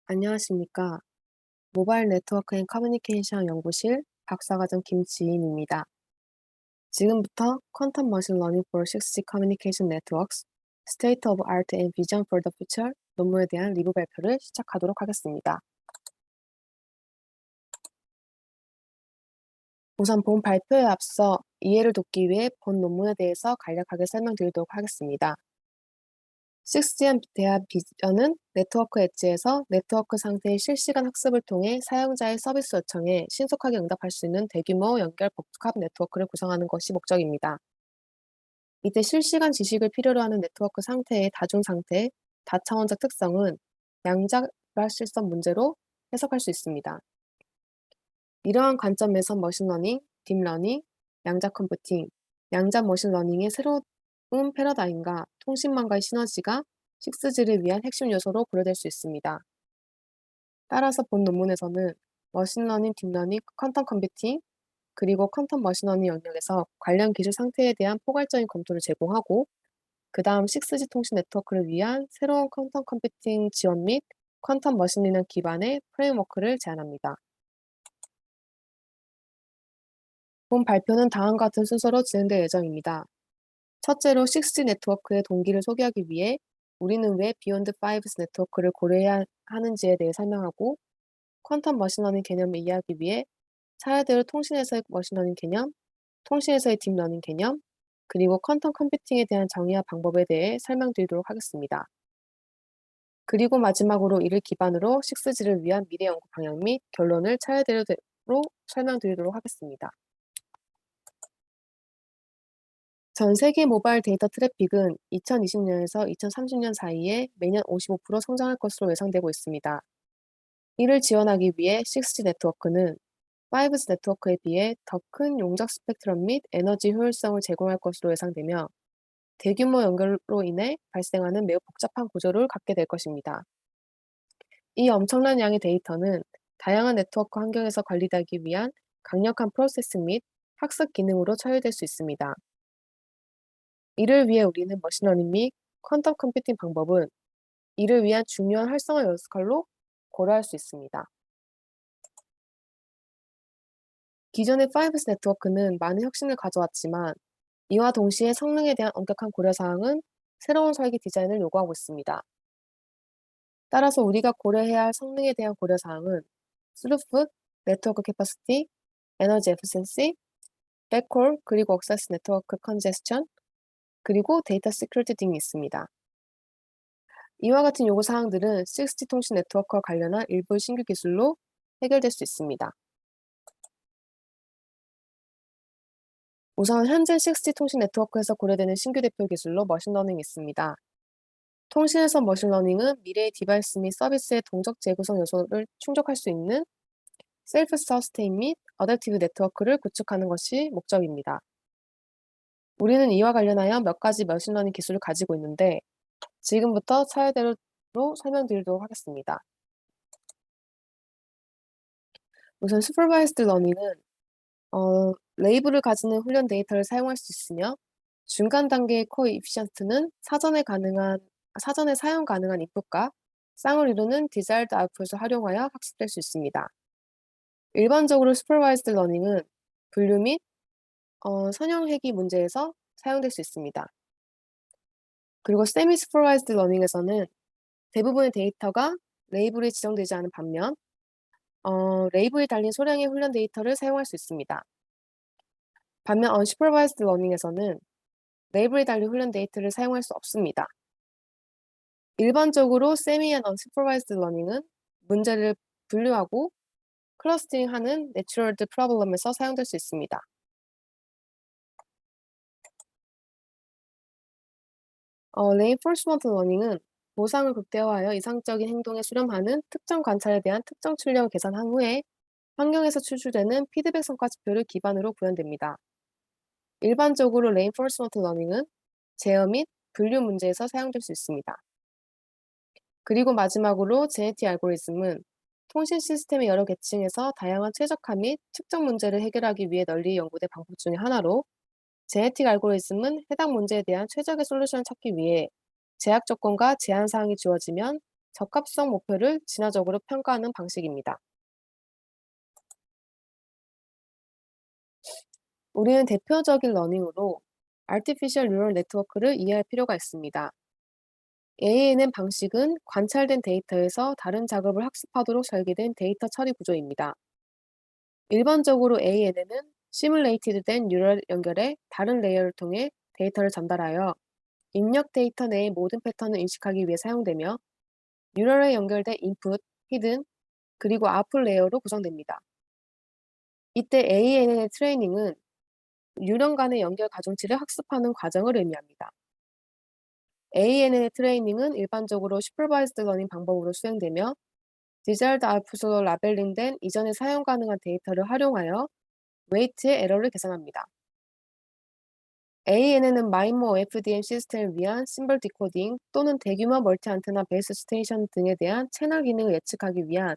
안녕하십니까. 모바일 네트워크 앤 커뮤니케이션 연구실 박사과정 김지인입니다. 지금부터 퀀텀 머신 러닝 for 6G Communication Networks, State of Art and Vision for the Future 논문에 대한 리뷰 발표를 시작하도록 하겠습니다. 우선 본 발표에 앞서 이해를 돕기 위해 본 논문에 대해서 간략하게 설명드리도록 하겠습니다. 6G에 대한 비전은 네트워크 엣지에서 네트워크 상태의 실시간 학습을 통해 사용자의 서비스 요청에 신속하게 응답할 수 있는 대규모 연결 복합 네트워크를 구성하는 것이 목적입니다. 이때 실시간 지식을 필요로 하는 네트워크 상태의 다중 상태, 다차원적 특성은 양자 불확실성 문제로 해석할 수 있습니다. 이러한 관점에서 머신러닝, 딥러닝, 양자 컴퓨팅, 양자 머신러닝의 새로운 패러다임과 통신망과의 시너지가 6G를 위한 핵심 요소로 고려될 수 있습니다. 따라서 본 논문에서는 머신러닝, 딥러닝, 퀀텀 컴퓨팅, 그리고 퀀텀 머신러닝 영역에서 관련 기술 상태에 대한 포괄적인 검토를 제공하고, 그 다음 6G 통신 네트워크를 위한 새로운 퀀텀 컴퓨팅 지원 및 퀀텀 머신러닝 기반의 프레임워크를 제안합니다. 본 발표는 다음과 같은 순서로 진행될 예정입니다. 첫째로 6G 네트워크의 동기를 소개하기 위해 우리는 왜 비욘드 5G 네트워크를 고려해야 하는지에 대해 설명하고, 퀀텀 머신러닝 개념을 이해하기 위해 차례대로 통신에서의 머신러닝 개념, 통신에서의 딥러닝 개념, 그리고 퀀텀 컴퓨팅에 대한 정의와 방법에 대해 설명드리도록 하겠습니다. 그리고 마지막으로 이를 기반으로 6G를 위한 미래 연구 방향 및 결론을 차례대로 설명드리도록 하겠습니다. 전 세계 모바일 데이터 트래픽은 2020년에서 2030년 사이에 매년 55% 성장할 것으로 예상되고 있습니다. 이를 지원하기 위해 6G 네트워크는 5G 네트워크에 비해 더 큰 용적 스펙트럼 및 에너지 효율성을 제공할 것으로 예상되며, 대규모 연결로 인해 발생하는 매우 복잡한 구조를 갖게 될 것입니다. 이 엄청난 양의 데이터는 다양한 네트워크 환경에서 관리되기 위한 강력한 프로세스 및 학습 기능으로 처리될 수 있습니다. 이를 위해 우리는 머신러닝 및 퀀텀 컴퓨팅 방법은 이를 위한 중요한 활성화 역할로 고려할 수 있습니다. 기존의 5G 네트워크는 많은 혁신을 가져왔지만, 이와 동시에 성능에 대한 엄격한 고려사항은 새로운 설계 디자인을 요구하고 있습니다. 따라서 우리가 고려해야 할 성능에 대한 고려사항은 스루풋, 네트워크 캐퍼시티, 에너지 에피센시, 백홀, 그리고 억세스 네트워크 컨제스천, 그리고 데이터 시큐리티 등이 있습니다. 이와 같은 요구사항들은 6G 통신 네트워크와 관련한 일부 신규 기술로 해결될 수 있습니다. 우선 현재 6G 통신 네트워크에서 고려되는 신규 대표 기술로 머신러닝이 있습니다. 통신에서 머신러닝은 미래의 디바이스 및 서비스의 동적 재구성 요소를 충족할 수 있는 셀프 서스테인 및 어댑티브 네트워크를 구축하는 것이 목적입니다. 우리는 이와 관련하여 몇 가지 머신러닝 기술을 가지고 있는데, 지금부터 차례대로 설명드리도록 하겠습니다. 우선 슈퍼바이스드 러닝은 레이블을 가지는 훈련 데이터를 사용할 수 있으며, 중간 단계의 코에피션트는 사전에 사용 가능한 인풋과 쌍을 이루는 디자이어드 아웃풋을 활용하여 학습될 수 있습니다. 일반적으로 슈퍼바이스드 러닝은 분류 및 선형 회귀 문제에서 사용될 수 있습니다. 그리고 세미 슈퍼바이스드 러닝에서는 대부분의 데이터가 레이블이 지정되지 않은 반면, 레이블이 달린 소량의 훈련 데이터를 사용할 수 있습니다. 반면 언슈퍼바이스드 러닝에서는 레이블이 달린 훈련 데이터를 사용할 수 없습니다. 일반적으로 세미 앤 언슈퍼바이스드 러닝은 문제를 분류하고 클러스팅하는 내추럴드 프로블럼에서 사용될 수 있습니다. 레인포스먼트 러닝은 모상을 극대화하여 이상적인 행동에 수렴하는 특정 관찰에 대한 특정 출력을 계산한 후에 환경에서 추출되는 피드백 성과 지표를 기반으로 구현됩니다. 일반적으로 레인포스먼트 러닝은 제어 및 분류 문제에서 사용될 수 있습니다. 그리고 마지막으로 제네틱 알고리즘은 통신 시스템의 여러 계층에서 다양한 최적화 및 측정 문제를 해결하기 위해 널리 연구된 방법 중의 하나로, 제네틱 알고리즘은 해당 문제에 대한 최적의 솔루션을 찾기 위해 제약 조건과 제한 사항이 주어지면 적합성 목표를 진화적으로 평가하는 방식입니다. 우리는 대표적인 러닝으로 Artificial Neural Network를 이해할 필요가 있습니다. ANN 방식은 관찰된 데이터에서 다른 작업을 학습하도록 설계된 데이터 처리 구조입니다. 일반적으로 ANN은 시뮬레이티드 된 뉴럴 연결의 다른 레이어를 통해 데이터를 전달하여 입력 데이터 내의 모든 패턴을 인식하기 위해 사용되며, 뉴럴에 연결된 인풋, 히든, 그리고 아웃풋 레이어로 구성됩니다. 이때 ANN의 트레이닝은 뉴런 간의 연결 가중치를 학습하는 과정을 의미합니다. ANN의 트레이닝은 일반적으로 슈퍼바이즈드 러닝 방법으로 수행되며, 디자일드 아웃풋으로 라벨링된 이전에 사용 가능한 데이터를 활용하여 웨이트의 에러를 계산합니다. ANN은 마이모 FDM 시스템을 위한 심벌 디코딩 또는 대규모 멀티 안테나 베이스 스테이션 등에 대한 채널 기능을 예측하기 위한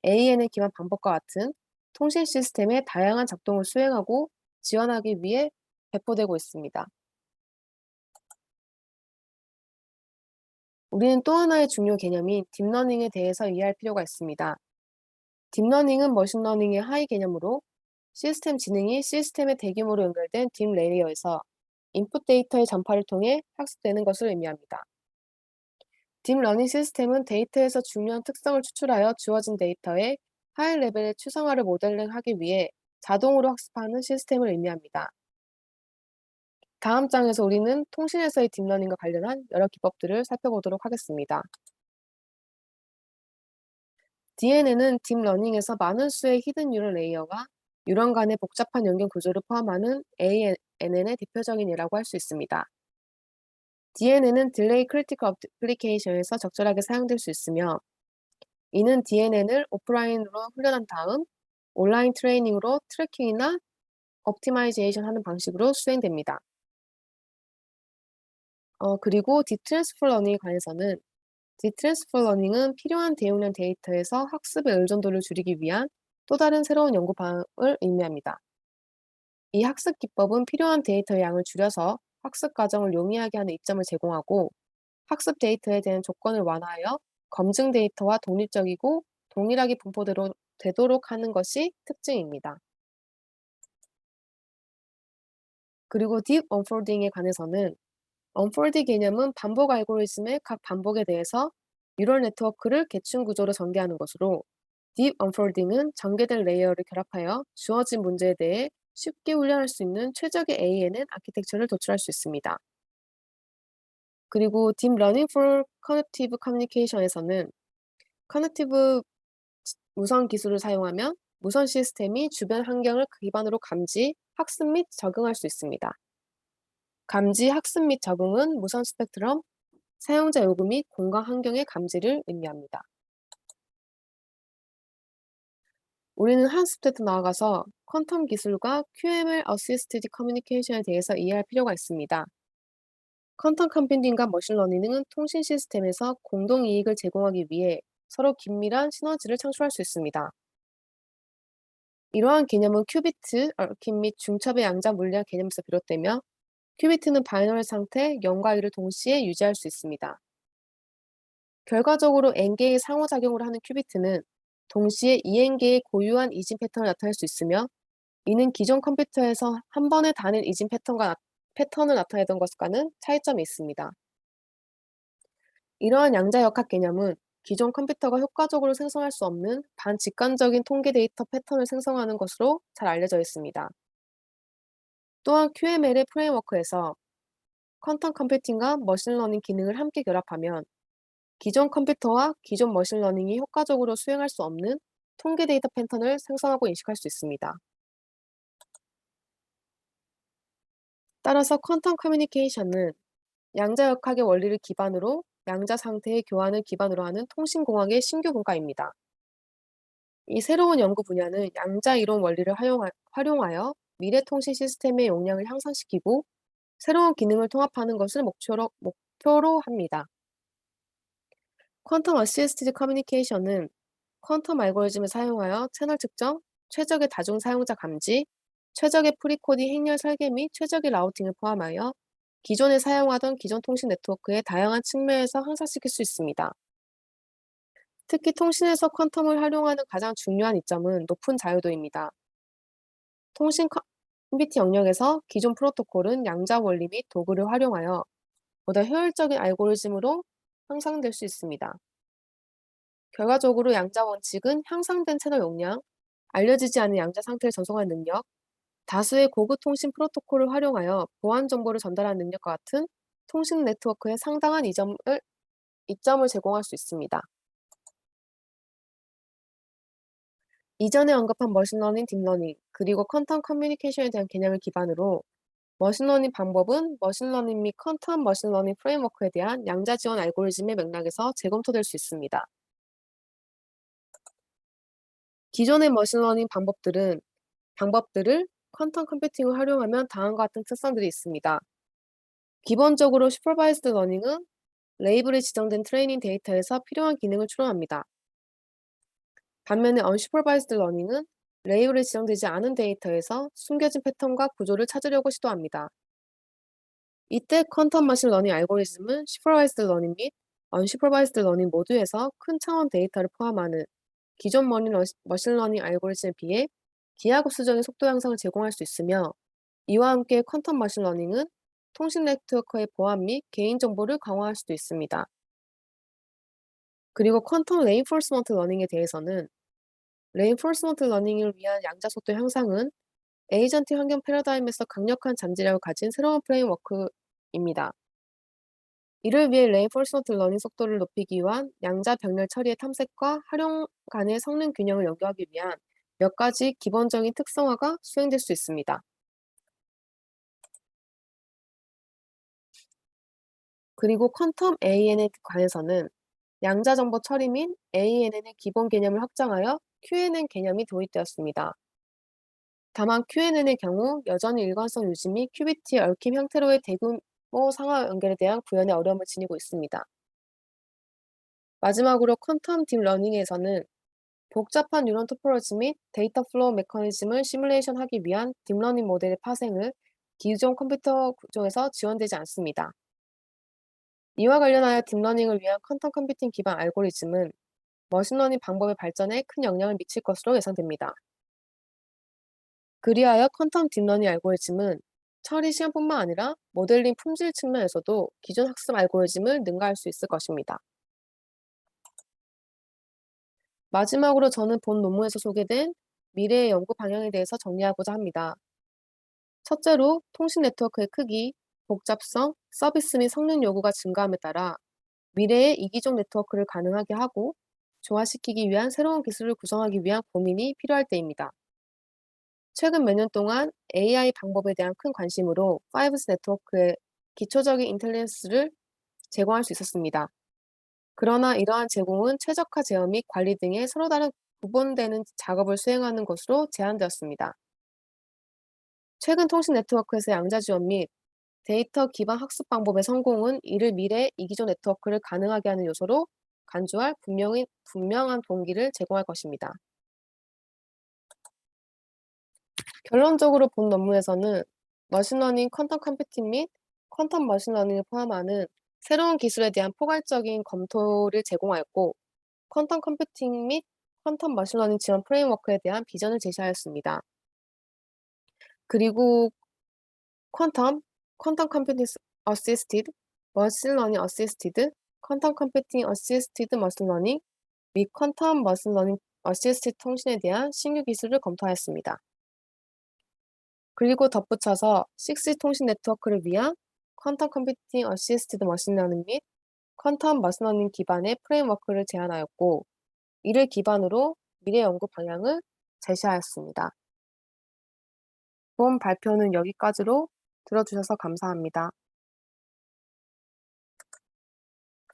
ANN 기반 방법과 같은 통신 시스템의 다양한 작동을 수행하고 지원하기 위해 배포되고 있습니다. 우리는 또 하나의 중요 개념인 딥러닝에 대해서 이해할 필요가 있습니다. 딥러닝은 머신러닝의 하위 개념으로, 시스템 지능이 시스템의 대규모로 연결된 딥 레이어에서 인풋 데이터의 전파를 통해 학습되는 것을 의미합니다. 딥러닝 시스템은 데이터에서 중요한 특성을 추출하여 주어진 데이터의 하이 레벨의 추상화를 모델링하기 위해 자동으로 학습하는 시스템을 의미합니다. 다음 장에서 우리는 통신에서의 딥러닝과 관련한 여러 기법들을 살펴보도록 하겠습니다. DNN은 딥러닝에서 많은 수의 히든 뉴럴 레이어와 뉴런 간의 복잡한 연결 구조를 포함하는 ANN의 대표적인 예라고 할 수 있습니다. DNN은 딜레이 크리티컬 어플리케이션에서 적절하게 사용될 수 있으며, 이는 DNN을 오프라인으로 훈련한 다음 온라인 트레이닝으로 트래킹이나 옵티마이제이션 하는 방식으로 수행됩니다. 그리고 디트랜스퍼 러닝에 관해서는, 디트랜스퍼 러닝은 필요한 대용량 데이터에서 학습의 의존도를 줄이기 위한 또 다른 새로운 연구 방법을 의미합니다. 이 학습 기법은 필요한 데이터의 양을 줄여서 학습 과정을 용이하게 하는 이점을 제공하고, 학습 데이터에 대한 조건을 완화하여 검증 데이터와 독립적이고 동일하게 되도록 하는 것이 특징입니다. 그리고 딥 언폴딩에 관해서는, 언폴드 개념은 반복 알고리즘의 각 반복에 대해서 뉴럴 네트워크를 계층 구조로 전개하는 것으로, 딥 언폴딩은 전개된 레이어를 결합하여 주어진 문제에 대해 쉽게 훈련할 수 있는 최적의 ANN 아키텍처를 도출할 수 있습니다. 그리고 딥 러닝 for cognitive communication에서는, 커넥티브 무선 기술을 사용하면 무선 시스템이 주변 환경을 기반으로 감지, 학습 및 적응할 수 있습니다. 감지, 학습 및 적응은 무선 스펙트럼, 사용자 요구 및 공간 환경의 감지를 의미합니다. 우리는 한 스텝 더 나아가서 퀀텀 기술과 QML 어시스티드 커뮤니케이션에 대해서 이해할 필요가 있습니다. 퀀텀 컴퓨팅과 머신러닝은 통신 시스템에서 공동 이익을 제공하기 위해 서로 긴밀한 시너지를 창출할 수 있습니다. 이러한 개념은 큐비트, 얽힌 및 중첩의 양자 물리학 개념에서 비롯되며, 큐비트는 바이너리 상태 0과 1을 동시에 유지할 수 있습니다. 결과적으로 n개의 상호작용을 하는 큐비트는 동시에 2n개의 고유한 이진 패턴을 나타낼 수 있으며, 이는 기존 컴퓨터에서 한 번에 단일 이진 패턴을 나타내던 것과는 차이점이 있습니다. 이러한 양자역학 개념은 기존 컴퓨터가 효과적으로 생성할 수 없는 반직관적인 통계 데이터 패턴을 생성하는 것으로 잘 알려져 있습니다. 또한 QML의 프레임워크에서 퀀텀 컴퓨팅과 머신러닝 기능을 함께 결합하면 기존 컴퓨터와 기존 머신러닝이 효과적으로 수행할 수 없는 통계 데이터 패턴을 생성하고 인식할 수 있습니다. 따라서 퀀텀 커뮤니케이션은 양자역학의 원리를 기반으로 양자 상태의 교환을 기반으로 하는 통신공학의 신규 분과입니다. 이 새로운 연구 분야는 양자 이론 원리를 활용하여 미래 통신 시스템의 용량을 향상시키고 새로운 기능을 통합하는 것을 목표로 합니다. 퀀텀 어시스티드 커뮤니케이션은 퀀텀 알고리즘을 사용하여 채널 측정, 최적의 다중 사용자 감지, 최적의 프리코딩 행렬 설계 및 최적의 라우팅을 포함하여 기존에 사용하던 기존 통신 네트워크의 다양한 측면에서 향상시킬 수 있습니다. 특히 통신에서 퀀텀을 활용하는 가장 중요한 이점은 높은 자유도입니다. 통신 컴퓨팅 영역에서 기존 프로토콜은 양자 원리 및 도구를 활용하여 보다 효율적인 알고리즘으로 향상될 수 있습니다. 결과적으로 양자 원칙은 향상된 채널 용량, 알려지지 않은 양자 상태를 전송할 능력, 다수의 고급 통신 프로토콜을 활용하여 보안 정보를 전달하는 능력과 같은 통신 네트워크에 상당한 이점을 제공할 수 있습니다. 이전에 언급한 머신러닝, 딥러닝, 그리고 퀀텀 커뮤니케이션에 대한 개념을 기반으로 머신러닝 방법은 머신러닝 및 퀀텀 머신러닝 프레임워크에 대한 양자 지원 알고리즘의 맥락에서 재검토될 수 있습니다. 기존의 머신러닝 방법들을 퀀텀 컴퓨팅을 활용하면 다음과 같은 특성들이 있습니다. 기본적으로 슈퍼바이즈드 러닝은 레이블이 지정된 트레이닝 데이터에서 필요한 기능을 추론합니다. 반면에 언슈퍼바이즈드 러닝은 레이블이 지정되지 않은 데이터에서 숨겨진 패턴과 구조를 찾으려고 시도합니다. 이때 퀀텀 머신 러닝 알고리즘은 슈퍼바이즈드 러닝 및 언슈퍼바이즈드 러닝 모두에서 큰 차원 데이터를 포함하는 기존 머신 러닝 알고리즘에 비해 기하급수적인 속도 향상을 제공할 수 있으며, 이와 함께 퀀텀 머신러닝은 통신 네트워크의 보안 및 개인정보를 강화할 수도 있습니다. 그리고 퀀텀 레인포스먼트 러닝에 대해서는 레인포스먼트 러닝을 위한 양자 속도 향상은 에이전트 환경 패러다임에서 강력한 잠재력을 가진 새로운 프레임워크입니다. 이를 위해 레인포스먼트 러닝 속도를 높이기 위한 양자 병렬 처리의 탐색과 활용 간의 성능 균형을 연구하기 위한 몇 가지 기본적인 특성화가 수행될 수 있습니다. 그리고 퀀텀 ANN에 관해서는 양자 정보 처리 및 ANN의 기본 개념을 확장하여 QNN 개념이 도입되었습니다. 다만 QNN의 경우 여전히 일관성 유지 및 큐비티의 얽힘 형태로의 대규모 상하 연결에 대한 구현의 어려움을 지니고 있습니다. 마지막으로 퀀텀 딥러닝에서는 복잡한 뉴런 토포로지 및 데이터 플로우 메커니즘을 시뮬레이션하기 위한 딥러닝 모델의 파생을 기존 컴퓨터 구조에서 지원되지 않습니다. 이와 관련하여 딥러닝을 위한 퀀텀 컴퓨팅 기반 알고리즘은 머신러닝 방법의 발전에 큰 영향을 미칠 것으로 예상됩니다. 그리하여 퀀텀 딥러닝 알고리즘은 처리 시간뿐만 아니라 모델링 품질 측면에서도 기존 학습 알고리즘을 능가할 수 있을 것입니다. 마지막으로 저는 본 논문에서 소개된 미래의 연구 방향에 대해서 정리하고자 합니다. 첫째로 통신 네트워크의 크기, 복잡성, 서비스 및 성능 요구가 증가함에 따라 미래의 이기종 네트워크를 가능하게 하고 조화시키기 위한 새로운 기술을 구성하기 위한 고민이 필요할 때입니다. 최근 몇 년 동안 AI 방법에 대한 큰 관심으로 5G 네트워크의 기초적인 인텔리전스를 제공할 수 있었습니다. 그러나 이러한 제공은 최적화 제어 및 관리 등의 서로 다른 구분되는 작업을 수행하는 것으로 제한되었습니다. 최근 통신 네트워크에서 양자 지원 및 데이터 기반 학습 방법의 성공은 이를 미래 이기종 네트워크를 가능하게 하는 요소로 간주할 분명한 동기를 제공할 것입니다. 결론적으로 본 논문에서는 머신러닝, 퀀텀 컴퓨팅 및 퀀텀 머신러닝을 포함하는 새로운 기술에 대한 포괄적인 검토를 제공하였고, 퀀텀 컴퓨팅 및 퀀텀 머신러닝 지원 프레임워크에 대한 비전을 제시하였습니다. 그리고 퀀텀, 퀀텀 컴퓨팅 어시스티드, 머신러닝 어시스티드, 퀀텀 컴퓨팅 어시스티드 머신러닝 및 퀀텀 머신러닝 어시스티드 통신에 대한 신규 기술을 검토하였습니다. 그리고 덧붙여서 6G 통신 네트워크를 위한 퀀텀 컴퓨팅 어시스티드 머신러닝 및 퀀텀 머신러닝 기반의 프레임워크를 제안하였고, 이를 기반으로 미래 연구 방향을 제시하였습니다. 본 발표는 여기까지로 들어주셔서 감사합니다.